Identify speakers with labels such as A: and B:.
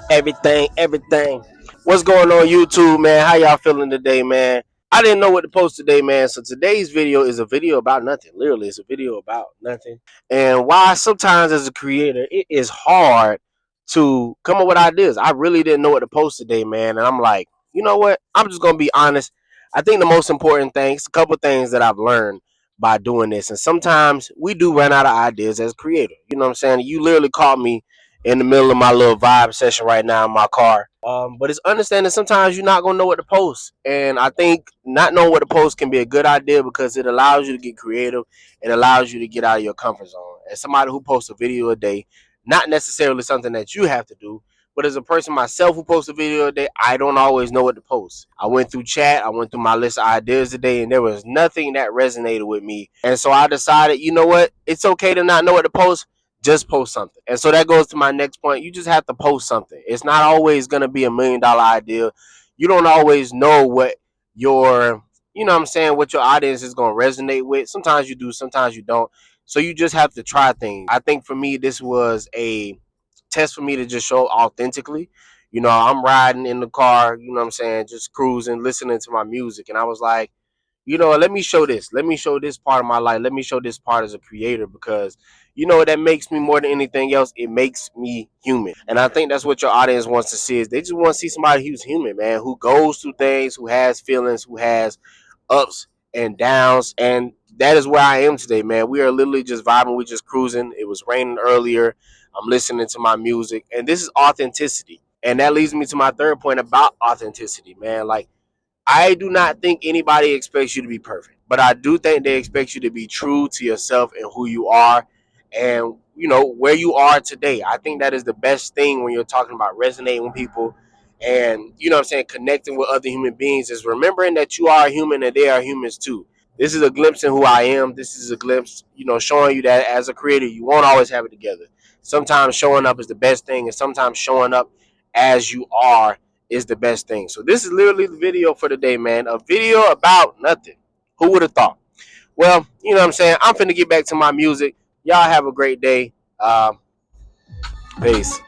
A: Everything. What's going on YouTube, man? How y'all feeling today, man? I didn't know what to post today, man. So today's video is a video about nothing. Literally, it's a video about nothing. And why sometimes as a creator, it is hard to come up with ideas. I really didn't know what to post today, man. And I'm like, you know what? I'm just gonna be honest. I think the most important things, a couple things that I've learned by doing this. And sometimes we do run out of ideas as creators. You know what I'm saying? You literally caught me in the middle of my little vibe session right now in my car. But it's understanding sometimes you're not gonna know what to post, and I think not knowing what to post can be a good idea because it allows you to get creative. It allows you to get out of your comfort zone. As somebody who posts a video a day, not necessarily something that you have to do, but as a person myself who posts a video a day, I don't always know what to post. I went through chat, I went through my list of ideas today, and there was nothing that resonated with me. And so I decided, you know what? It's okay to not know what to post, just post something. And so that goes to my next point. You just have to post something. It's not always going to be $1 million idea. You don't always know what your, you know what I'm saying, what your audience is going to resonate with. Sometimes you do, sometimes you don't. So you just have to try things. I think for me, this was a test for me to just show authentically. You know, I'm riding in the car, you know what I'm saying, just cruising, listening to my music. And I was like, you know, let me show this. Let me show this part of my life. Let me show this part as a creator because you know that makes me more than anything else. It makes me human, and I think that's what your audience wants to see. Is they just want to see somebody who's human, man, who goes through things, who has feelings, who has ups and downs, and that is where I am today, man. We are literally just vibing. We just cruising. It was raining earlier. I'm listening to my music, and this is authenticity. And that leads me to my third point about authenticity, man. Like I do not think anybody expects you to be perfect, but I do think they expect you to be true to yourself and who you are and you know where you are today. I think that is the best thing when you're talking about resonating with people and you know what I'm saying, connecting with other human beings is remembering that you are a human and they are humans too. This is a glimpse in who I am. This is a glimpse, you know, showing you that as a creator, you won't always have it together. Sometimes showing up is the best thing, and sometimes showing up as you are is the best thing. So this is literally the video for today, man. A video about nothing. Who would have thought? Well, you know what I'm saying? I'm finna get back to my music. Y'all have a great day. Peace.